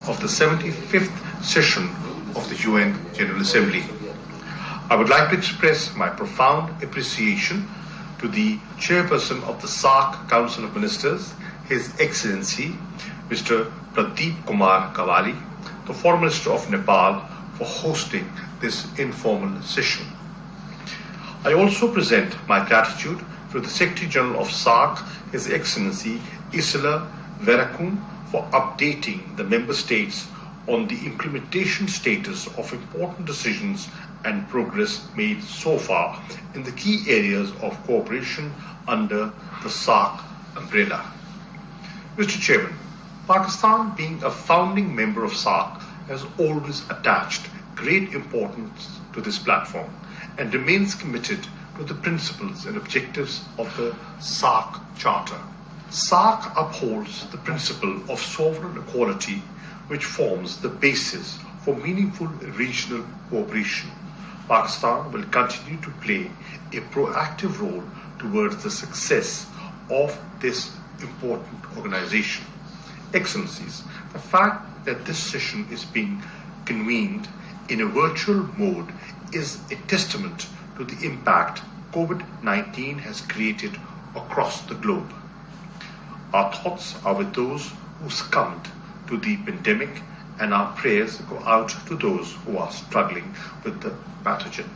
of the 75th session of the UN General Assembly. I would like to express my profound appreciation to the Chairperson of the SAARC Council of Ministers, His Excellency Mr. Pradeep Kumar Kawali, the Foreign Minister of Nepal, for hosting this informal session. I also present my gratitude to the Secretary General of SAARC, His Excellency Isla Verakun, for updating the member states on the implementation status of important decisions and progress made so far in the key areas of cooperation under the SAARC umbrella. Mr. Chairman, Pakistan, being a founding member of SAARC, has always attached great importance to this platform and remains committed to the principles and objectives of the SAARC Charter. SAARC upholds the principle of sovereign equality, which forms the basis for meaningful regional cooperation. Pakistan will continue to play a proactive role towards the success of this important organization. Excellencies, the fact that this session is being convened in a virtual mode is a testament to the impact COVID-19 has created across the globe. Our thoughts are with those who succumbed to the pandemic, and our prayers go out to those who are struggling with the pathogen.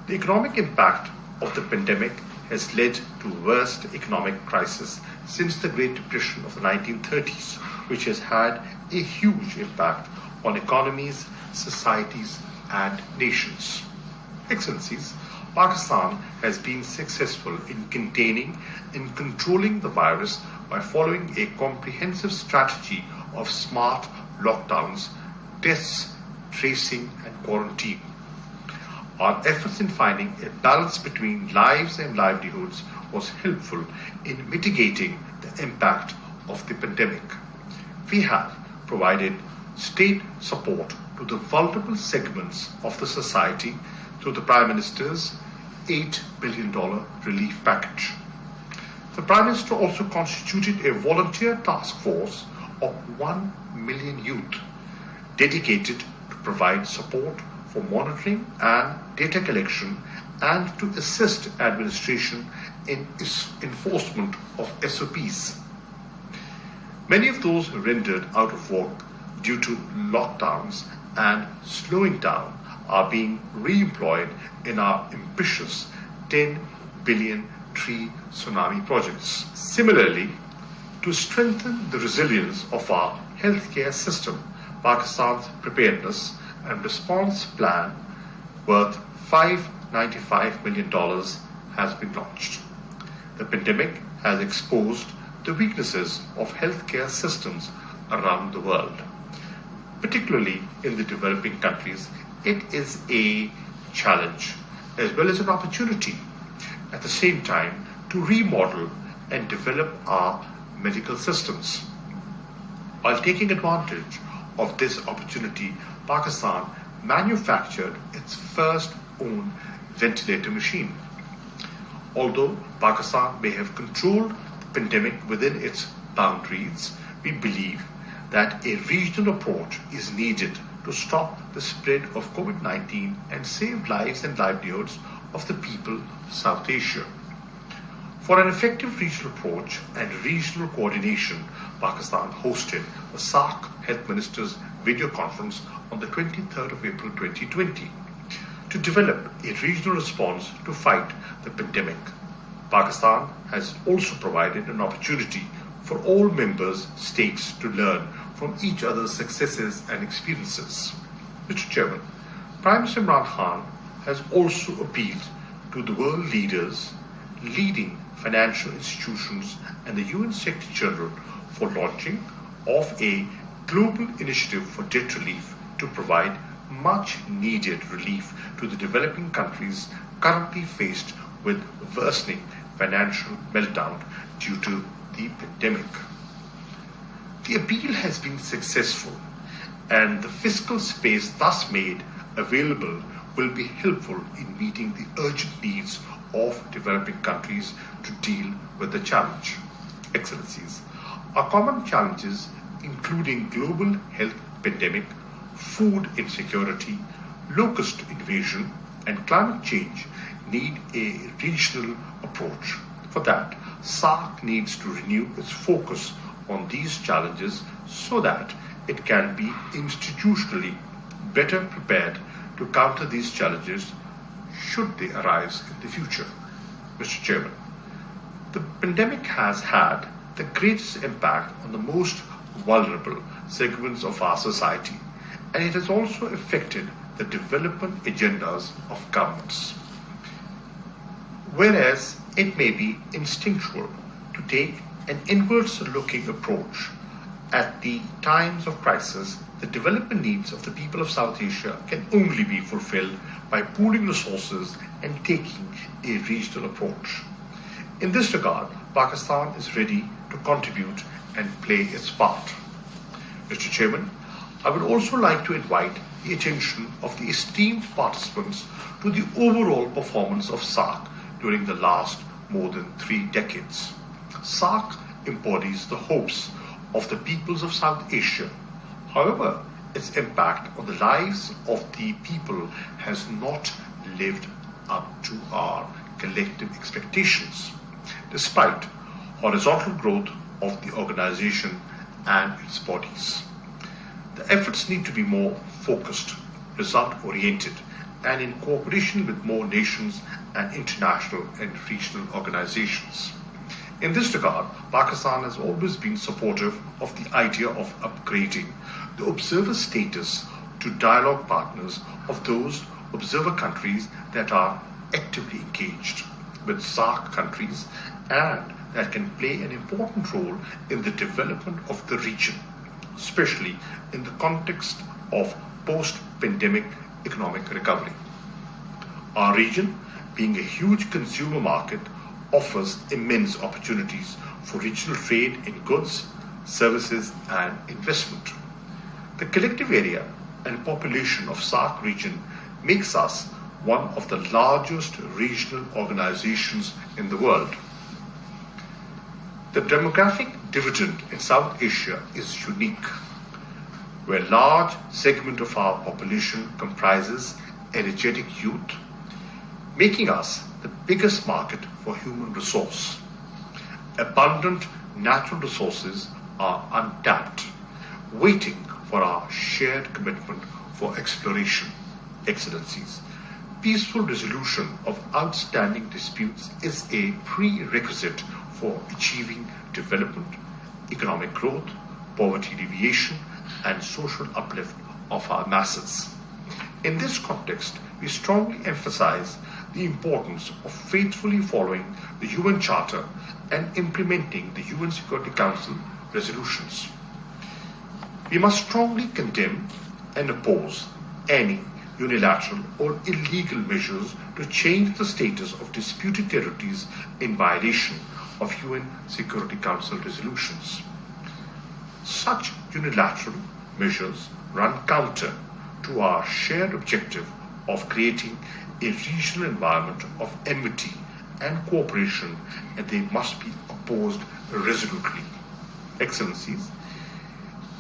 The economic impact of the pandemic has led to worst economic crisis since the Great Depression of the 1930s, which has had a huge impact on economies, societies, and nations. Excellencies, Pakistan has been successful in containing and controlling the virus by following a comprehensive strategy of smart lockdowns, tests, tracing, and quarantine. Our efforts in finding a balance between lives and livelihoods was helpful in mitigating the impact of the pandemic. We have provided state support to the vulnerable segments of the society through the Prime Minister's $8 billion relief package. The Prime Minister also constituted a volunteer task force of 1 million youth dedicated to provide support for monitoring and data collection and to assist administration in enforcement of SOPs. Many of those rendered out of work due to lockdowns and slowing down are being re-employed in our ambitious 10 billion tree tsunami projects. Similarly, to strengthen the resilience of our healthcare system, Pakistan's preparedness and response plan worth $595 million has been launched. The pandemic has exposed the weaknesses of healthcare systems around the world. Particularly in the developing countries, it is a challenge as well as an opportunity at the same time to remodel and develop our medical systems. While taking advantage of this opportunity, Pakistan manufactured its first own ventilator machine. Although Pakistan may have controlled the pandemic within its boundaries, we believe that a regional approach is needed to stop the spread of COVID-19 and save lives and livelihoods of the people of South Asia. For an effective regional approach and regional coordination, Pakistan hosted the SAARC Health Ministers video conference on the 23rd of April 2020 to develop a regional response to fight the pandemic. Pakistan has also provided an opportunity for all members states to learn from each other's successes and experiences. Mr. Chairman, Prime Minister Imran Khan has also appealed to the world leaders, leading financial institutions, and the UN Secretary General for launching of a global initiative for debt relief to provide much needed relief to the developing countries currently faced with worsening financial meltdown due to the pandemic. The appeal has been successful, and the fiscal space thus made available will be helpful in meeting the urgent needs of developing countries to deal with the challenge. Excellencies, our common challenges including global health pandemic, food insecurity, locust invasion, and climate change, need a regional approach. For that, SAARC needs to renew its focus on these challenges so that it can be institutionally better prepared to counter these challenges should they arise in the future. Mr. Chairman, the pandemic has had the greatest impact on the most vulnerable segments of our society, and it has also affected the development agendas of governments. Whereas it may be instinctual to take an inwards-looking approach at the times of crisis, the development needs of the people of South Asia can only be fulfilled by pooling resources and taking a regional approach. In this regard, Pakistan is ready to contribute and play its part. Mr. Chairman, I would also like to invite the attention of the esteemed participants to the overall performance of SAARC during the last more than 3 decades. SAARC embodies the hopes of the peoples of South Asia. However, its impact on the lives of the people has not lived up to our collective expectations, despite horizontal growth of the organization and its bodies. The efforts need to be more focused, result-oriented, and in cooperation with more nations and international and regional organizations. In this regard, Pakistan has always been supportive of the idea of upgrading the observer status to dialogue partners of those observer countries that are actively engaged with SAARC countries and that can play an important role in the development of the region, especially in the context of post-pandemic economic recovery. Our region, being a huge consumer market, offers immense opportunities for regional trade in goods, services, and investment. The collective area and population of SAARC region makes us one of the largest regional organizations in the world. The demographic dividend in South Asia is unique, where a large segment of our population comprises energetic youth, making us the biggest market for human resource. Abundant natural resources are untapped, waiting for our shared commitment for exploration. Excellencies, peaceful resolution of outstanding disputes is a prerequisite for achieving development, economic growth, poverty alleviation, and social uplift of our masses. In this context, we strongly emphasize the importance of faithfully following the UN Charter and implementing the UN Security Council resolutions. We must strongly condemn and oppose any unilateral or illegal measures to change the status of disputed territories in violation of UN Security Council resolutions. Such unilateral measures run counter to our shared objective of creating a regional environment of enmity and cooperation, and they must be opposed resolutely. Excellencies,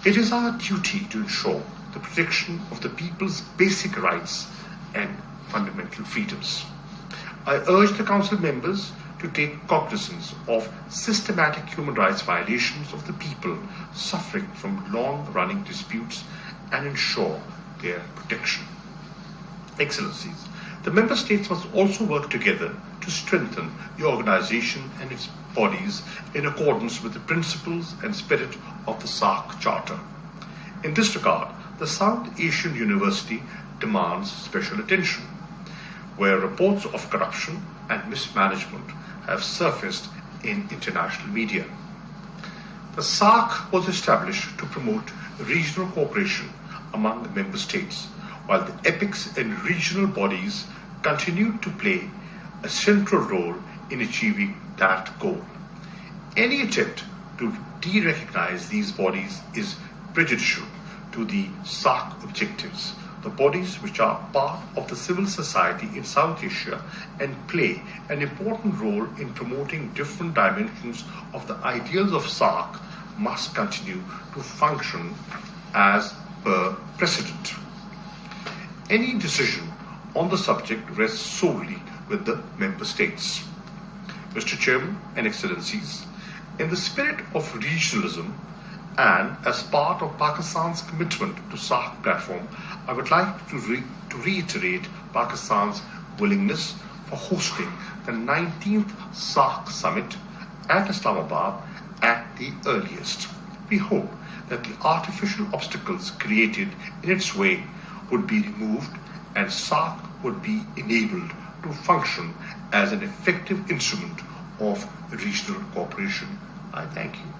it is our duty to ensure the protection of the people's basic rights and fundamental freedoms. I urge the Council members to take cognizance of systematic human rights violations of the people suffering from long-running disputes and ensure their protection. Excellencies, the Member States must also work together to strengthen the organization and its bodies in accordance with the principles and spirit of the SAARC Charter. In this regard, the South Asian University demands special attention, where reports of corruption and mismanagement have surfaced in international media. The SAARC was established to promote regional cooperation among the member states, while the epics and regional bodies continue to play a central role in achieving that goal. Any attempt to de-recognize these bodies is prejudicial to the SAARC objectives, the bodies which are part of the civil society in South Asia and play an important role in promoting different dimensions of the ideals of SAARC, must continue to function as per precedent. Any decision on the subject rests solely with the member states. Mr. Chairman and Excellencies, in the spirit of regionalism and as part of Pakistan's commitment to SAARC platform, I would like to reiterate Pakistan's willingness for hosting the 19th SAARC summit at Islamabad at the earliest. We hope that the artificial obstacles created in its way would be removed and SAARC would be enabled to function as an effective instrument of regional cooperation. I thank you.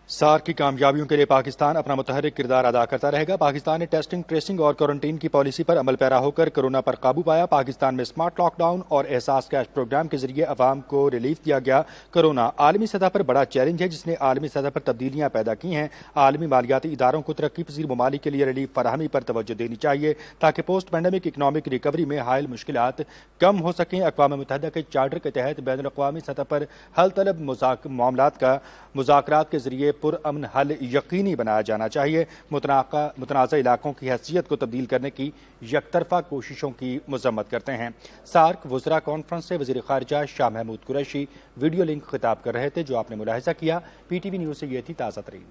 SAARC की कामयाबियों के लिए पाकिस्तान अपना मुतहर्रिक किरदार अदा करता रहेगा। पाकिस्तान ने टेस्टिंग, ट्रेसिंग और क्वारंटीन की पॉलिसी पर अमल पैरा होकर कोरोना पर काबू पाया। पाकिस्तान में स्मार्ट लॉकडाउन और एहसास कैश प्रोग्राम के जरिए अवाम को रिलीफ दिया गया। कोरोना आलमी सतह पर बड़ा चैलेंज है जिसने आलमी सतह पर तब्दीलियां पैदा की हैं। आलमी मालियाती इदारों को तरक्की पजीर ममालिक के लिए रिलीफ फराहमी पर तवज्जो देनी चाहिए ताकि पोस्ट पैंडेमिक इकनॉमिक रिकवरी में हायल मुश्किलात कम हो सकें। अक़वाम मुत्तहिदा के चार्टर के तहत बैनुल अक़वामी सतह पर हल तलब मामलात का मुज़ाकरात के जरिए पुरअमन हल यकीनी बनाया जाना चाहिए। मुतनाज़ा इलाकों की हैसियत को तब्दील करने की यकतरफा कोशिशों की मजम्मत करते हैं। सार्क वज़रा कॉन्फ्रेंस से वज़ीर ख़ारिजा शाह महमूद कुरैशी वीडियो लिंक खिताब कर रहे थे, जो आपने मुलाहिज़ा किया। PTV न्यूज़ से ये थी ताज़ा तरीन।